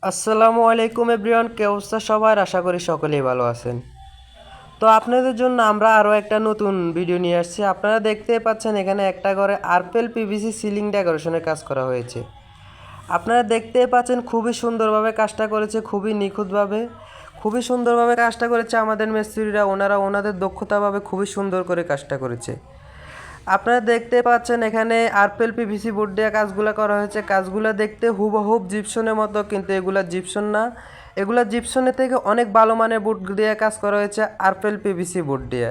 আসসালামু আলাইকুম এভরিওয়ান, কে অবস্থা সবার? আশা করি সকলেই ভালো আছেন। তো আপনাদের জন্য আমরা আরও একটা নতুন ভিডিও নিয়ে আসছি। আপনারা দেখতেই পাচ্ছেন এখানে একটা ঘরে আরপেল পিভিসি সিলিং ডেকোরেশনের কাজ করা হয়েছে। আপনারা দেখতেই পাচ্ছেন খুবই সুন্দরভাবে কাজটা করেছে, খুবই নিখুঁতভাবে, খুবই সুন্দরভাবে কাজটা করেছে আমাদের মিস্ত্রিরা। ওনাদের দক্ষতাভাবে খুবই সুন্দর করে কাজটা করেছে। আপনারা দেখতে পাচ্ছেন এখানে আরপেল পিভিসি বোর্ড দিয়ে কাজগুলো করা হয়েছে। কাজগুলো দেখতে হুবহুব জিপসনের মতো, কিন্তু এগুলা জিপসন না। এগুলা জিপসনের থেকে অনেক ভালো মানের বোর্ড দিয়ে কাজ করা হয়েছে আরপেল পিভিসি বোর্ড দিয়ে।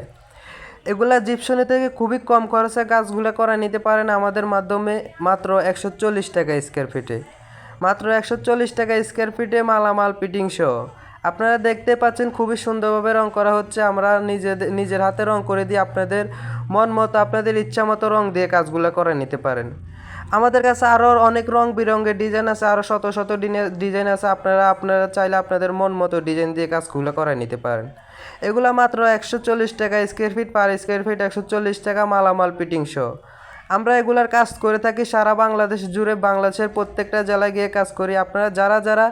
এগুলা জিপসনের থেকে খুবই কম খরচে কাজগুলো করা নিতে পারেন আমাদের মাধ্যমে, মাত্র 140 টাকা স্কোয়ার ফিটে। মাত্র 140 টাকা স্কোয়ার ফিটে মালামাল ফিটিং সহ। আপনারা দেখতে পাচ্ছেন খুবই সুন্দরভাবে রং করা হচ্ছে। আমরা নিজের হাতে রং করে দিয়ে আপনাদের মন মতো, আপনাদের ইচ্ছা মতো রং দিয়ে কাজগুলো করে নিতে পারেন। আমাদের কাছে আরও অনেক রং বেরঙের ডিজাইন আছে, আরও শত শত ডিজাইন আছে। আপনারা চাইলে আপনাদের মন মতো ডিজাইন দিয়ে কাজগুলো করে নিতে পারেন। এগুলা মাত্র 140 টাকা square feet, per square feet 140 টাকা মালামাল ফিটিং সহ। আমরা এগুলার কাজ করে থাকি সারা বাংলাদেশ জুড়ে, বাংলাদেশের প্রত্যেকটা জেলায় গিয়ে কাজ করি। আপনারা যারা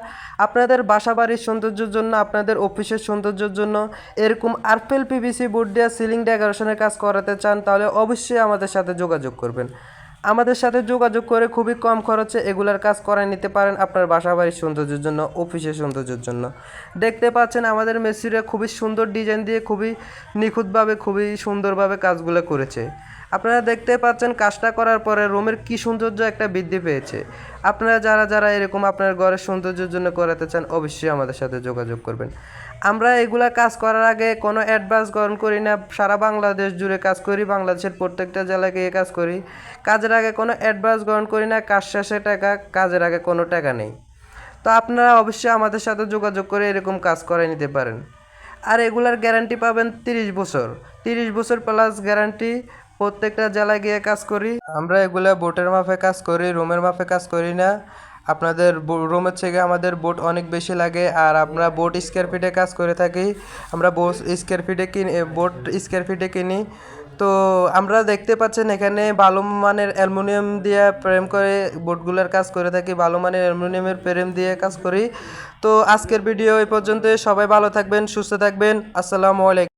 আপনাদের বাসা বাড়ির সৌন্দর্যের জন্য, আপনাদের অফিসের সৌন্দর্যের জন্য এরকম আরপেল পিভিসি বোর্ড দিয়ে সিলিং ডেকোরেশনের কাজ করাতে চান, তাহলে অবশ্যই আমাদের সাথে যোগাযোগ করবেন। আমাদের সাথে যোগাযোগ করে খুবই কম খরচে এগুলার কাজ করায় নিতে পারেন আপনার বাসা বাড়ির সৌন্দর্যের জন্য, অফিসের সৌন্দর্যের জন্য। দেখতে পাচ্ছেন আমাদের মিস্ত্রিরা খুবই সুন্দর ডিজাইন দিয়ে খুবই নিখুঁতভাবে, খুবই সুন্দরভাবে কাজগুলো করেছে। আপনারা দেখতে পাচ্ছেন কাজটা করার পরে রুমের কি সৌন্দর্য একটা বৃদ্ধি পেয়েছে। আপনারা যারা এরকম আপনার ঘরের সৌন্দর্যের জন্য করাতে চান, অবশ্যই আমাদের সাথে যোগাযোগ করবেন। আমরা এগুলা কাজ করার আগে কোনো অ্যাডভান্স গ্রহণ করি না। সারা বাংলাদেশ জুড়ে কাজ করি, বাংলাদেশের প্রত্যেকটা জেলায় গিয়ে কাজ করি। কাজের আগে কোনো অ্যাডভান্স গ্রহণ করি না, কাজ শেষে টাকা, কাজের আগে কোনো টাকা নেই। তো আপনারা অবশ্যই আমাদের সাথে যোগাযোগ করে এরকম কাজ করে নিতে পারেন। আর এগুলার গ্যারান্টি পাবেন 30 বছর, 30 বছর প্লাস গ্যারান্টি। প্রত্যেকটা জেলায় গিয়ে কাজ করি আমরা। এগুলা বোটের মাপে কাজ করি, রুমের মাপে কাজ করি না। আপনাদের রুমের থেকে আমাদের বোট অনেক বেশি লাগে, আর আমরা বোট স্কোয়ার ফিটে কাজ করে থাকি। আমরা বোট স্কোয়ার ফিটে কিনি। তো আমরা দেখতে পাচ্ছেন এখানে ভালো মানের অ্যালুমিনিয়াম দিয়ে ফ্রেম করে বোটগুলোর কাজ করে থাকি, ভালো মানের অ্যালুমিনিয়ামের ফ্রেম দিয়ে কাজ করি। তো আজকের ভিডিও এই পর্যন্ত। সবাই ভালো থাকবেন, সুস্থ থাকবেন। আসসালামু আলাইকুম।